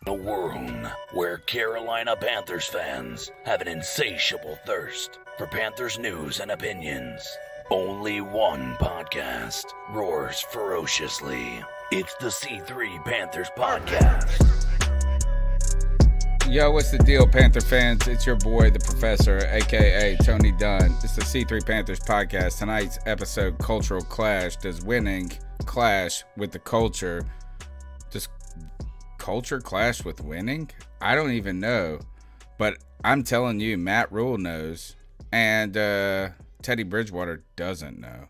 A world where Carolina Panthers fans have an insatiable thirst for Panthers news and opinions. Only one podcast roars ferociously. It's the C3 Panthers Podcast. Yo, what's the deal, Panther fans? It's your boy, the Professor, a.k.a. Tony Dunn. It's the C3 Panthers Podcast. Tonight's episode, Cultural Clash. Does winning clash with the culture? Does culture clash with winning? I don't even know. But I'm telling you, Matt Rule knows. And Teddy Bridgewater doesn't know.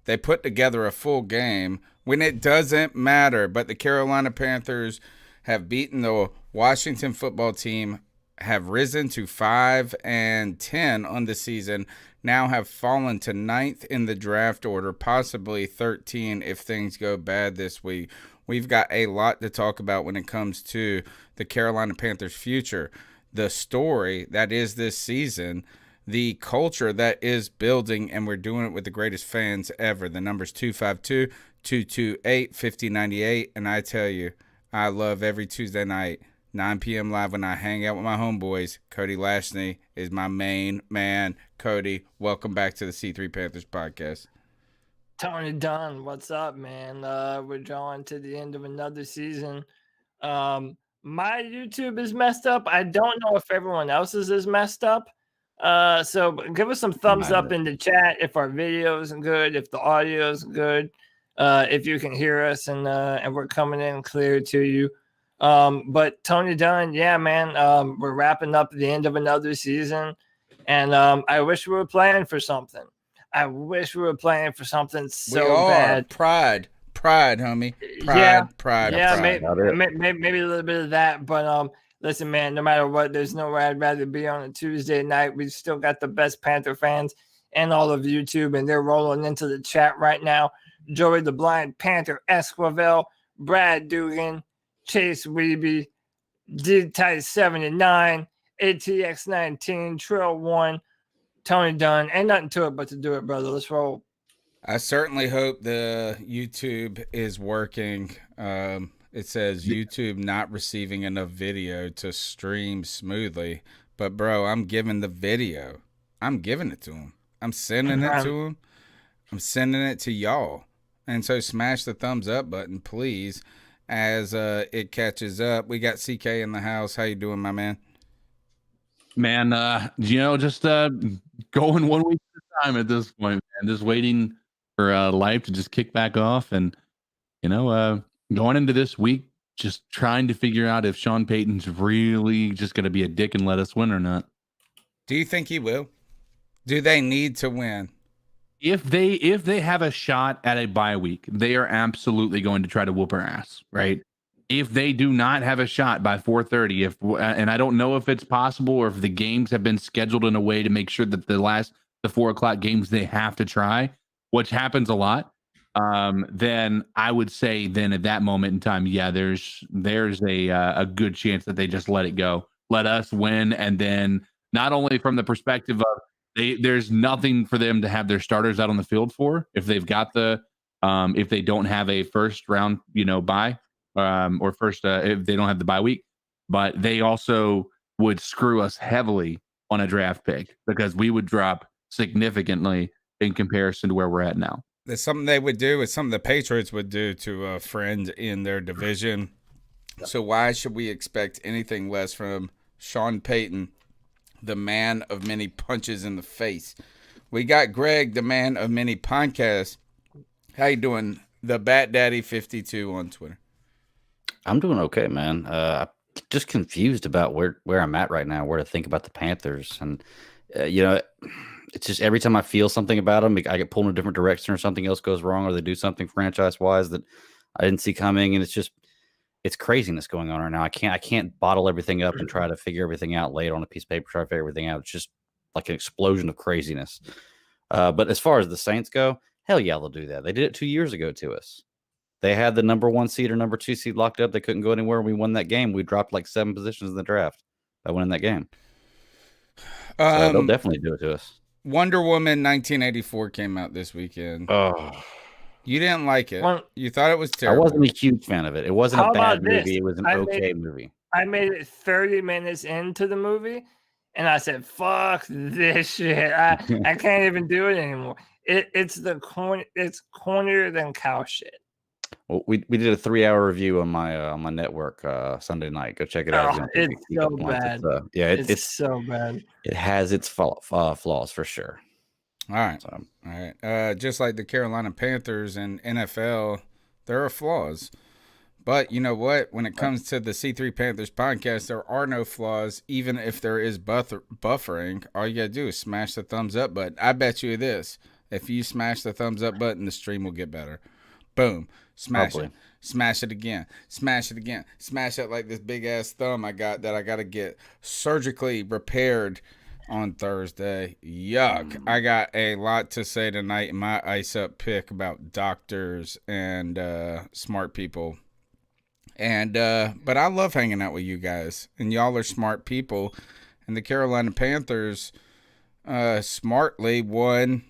They put together a full game when it doesn't matter. But the Carolina Panthers have beaten the Washington football team, have risen to 5-10 on the season, now have fallen to 9th in the draft order, possibly 13 if things go bad this week. We've got a lot to talk about when it comes to the Carolina Panthers' future, the story that is this season, the culture that is building, and we're doing it with the greatest fans ever. The number's 252-228-5098, and I tell you, I love every Tuesday night, 9 p.m. live when I hang out with my homeboys. Cody Lashney is my main man. Cody, welcome back to the C3 Panthers Podcast. Tony Dunn, what's up, man? We're drawing to the end of another season. My YouTube is messed up. I don't know if everyone else's is messed up. So give us some thumbs up in the chat if our video is good, if the audio is good, if you can hear us and we're coming in clear to you. But Tony Dunn, yeah, man, we're wrapping up the end of another season, and I wish we were playing for something. I wish we were playing for something so bad. Pride, homie. Pride. Maybe a little bit of that. But listen, man, no matter what, there's nowhere I'd rather be on a Tuesday night. We've still got the best Panther fans and all of YouTube, and they're rolling into the chat right now. Joey the Blind Panther, Esquivel, Brad Dugan, Chase Weeby, D-Tight 79, ATX 19, Trill 1, Tony Dunn. Ain't nothing to it but to do it, brother. Let's roll. I certainly hope the YouTube is working. It says YouTube not receiving enough video to stream smoothly. But, bro, I'm giving the video. I'm giving it to him. I'm sending it to him. I'm sending it to y'all. And so smash the thumbs up button, please, as it catches up. We got CK in the house. How you doing, my man? Man, just going 1 week at a time at this point, and just waiting for life to just kick back off. And, going into this week, just trying to figure out if Sean Payton's really just going to be a dick and let us win or not. Do you think he will? Do they need to win? If they have a shot at a bye week, they are absolutely going to try to whoop our ass, right? If they do not have a shot by 4:30, and I don't know if it's possible or if the games have been scheduled in a way to make sure that the 4 o'clock games they have to try, which happens a lot, then I would say then at that moment in time, yeah, there's a good chance that they just let it go, let us win, and then not only from the perspective of there's nothing for them to have their starters out on the field for if they've got if they don't have a first round, bye, or first if they don't have the bye week, but they also would screw us heavily on a draft pick because we would drop significantly in comparison to where we're at now. There's something they would do. It's something the Patriots would do to a friend in their division. So why should we expect anything less from Sean Payton, the man of many punches in the face? We got Greg, the man of many podcasts. How you doing? The Bat Daddy 52 on Twitter. I'm doing okay, man. Just confused about where I'm at right now, where to think about the Panthers. And, it's just every time I feel something about them, I get pulled in a different direction or something else goes wrong or they do something franchise-wise that I didn't see coming. And it's craziness going on right now. I can't bottle everything up and try to figure everything out, lay it on a piece of paper, try to figure everything out. It's just like an explosion of craziness. But as far as the Saints go, hell yeah, they'll do that. They did it 2 years ago to us. They had the number 1 seed or number 2 seed locked up. They couldn't go anywhere. We won that game. We dropped like 7 positions in the draft by winning that game. So they'll definitely do it to us. Wonder Woman 1984 came out this weekend. Oh, You didn't like it. You thought it was terrible. I wasn't a huge fan of it. It wasn't a bad movie. It was an okay movie. I made it 30 minutes into the movie, and I said, "Fuck this shit! I can't even do it anymore." It's cornier than cow shit. Well, we did a 3-hour review on my network Sunday night. Go check it out. Oh, it's so bad. It's so bad. It has its flaws for sure. All right. All right. Just like the Carolina Panthers and NFL, there are flaws. But you know what? When it comes to the C3 Panthers podcast, there are no flaws, even if there is buffering. All you got to do is smash the thumbs up button. I bet you this. If you smash the thumbs up button, the stream will get better. Boom. Smash it. Smash it again. Smash it again. Smash it like this big-ass thumb I got that I got to get surgically repaired on Thursday. Yuck. I got a lot to say tonight in my ice up pick about doctors and smart people. And but I love hanging out with you guys, and y'all are smart people. And the Carolina Panthers smartly won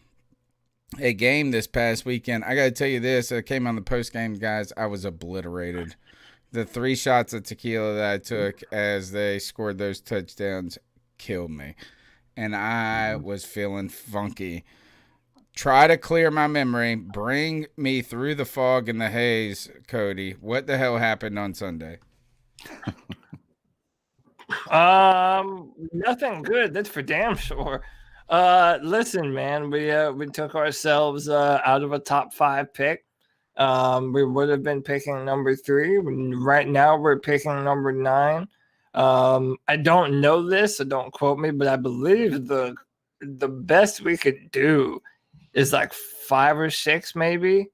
a game this past weekend. I got to tell you this. I came on the post game, guys. I was obliterated. The 3 shots of tequila that I took as they scored those touchdowns killed me. And I was feeling funky. Try to clear my memory. Bring me through the fog and the haze, Cody. What the hell happened on Sunday? Nothing good. That's for damn sure. Listen, man, we took ourselves out of a top 5 pick. We would have been picking number 3. Right now, we're picking number 9. I don't know this, so don't quote me, but I believe the best we could do is like 5 or 6, maybe.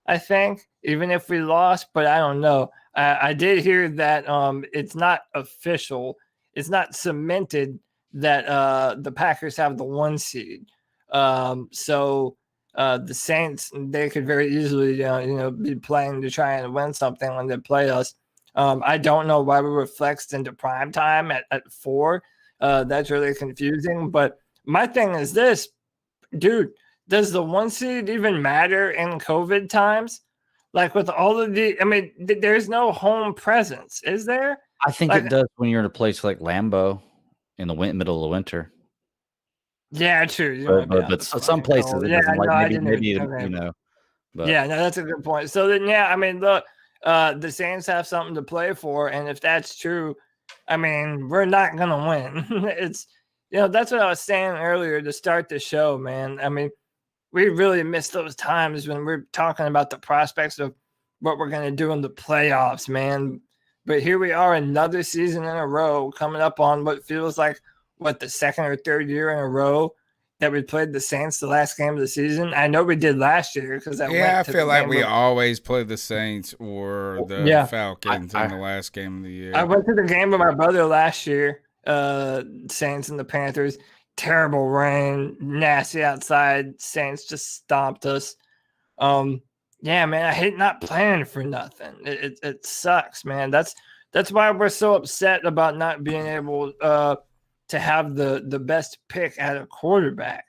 I think, even if we lost, but I don't know. I did hear that it's not official, it's not cemented that the Packers have the 1 seed. So the Saints, they could very easily be playing to try and win something when they play us. I don't know why we were flexed into prime time at 4. That's really confusing. But my thing is this, dude, does the 1 seed even matter in COVID times? Like with all of there's no home presence, is there? I think it does when you're in a place like Lambeau in the middle of the winter. Yeah, true. But some places, maybe But yeah, no, that's a good point. So then, yeah, I mean, look, the Saints have something to play for, and if that's true, I mean, we're not gonna win. It's that's what I was saying earlier to start the show, man. I mean, we really missed those times when we're talking about the prospects of what we're gonna do in the playoffs, man. But here we are, another season in a row, coming up on what feels like the 2nd or 3rd year in a row that we played the Saints the last game of the season. I know we did last year because I feel like we always play the Saints or the Falcons in the last game of the year. I went to the game with my brother last year, Saints and the Panthers. Terrible rain, nasty outside. Saints just stomped us. Yeah, man, I hate not playing for nothing. It sucks, man. That's why we're so upset about not being able to have the best pick at a quarterback.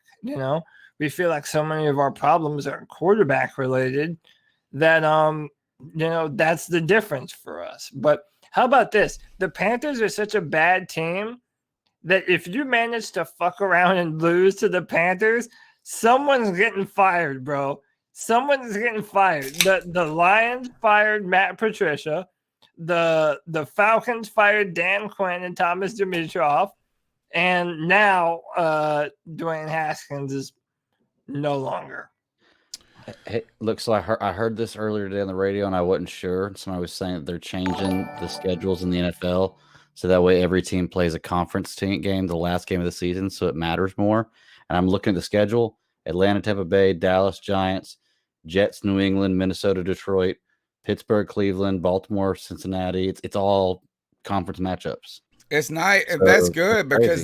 We feel like so many of our problems are quarterback related that that's the difference for us. But how about this? The Panthers are such a bad team that if you manage to fuck around and lose to the Panthers, someone's getting fired, bro. Someone's getting fired. The Lions fired Matt Patricia. The Falcons fired Dan Quinn and Thomas Dimitroff. And now Dwayne Haskins is no longer. It looks like I heard this earlier today on the radio, and I wasn't sure. Somebody was saying that they're changing the schedules in the NFL so that way every team plays a conference game, the last game of the season, so it matters more. And I'm looking at the schedule: Atlanta, Tampa Bay, Dallas, Giants, Jets, New England, Minnesota, Detroit, Pittsburgh, Cleveland, Baltimore, Cincinnati. It's all conference matchups. It's nice. So that's good because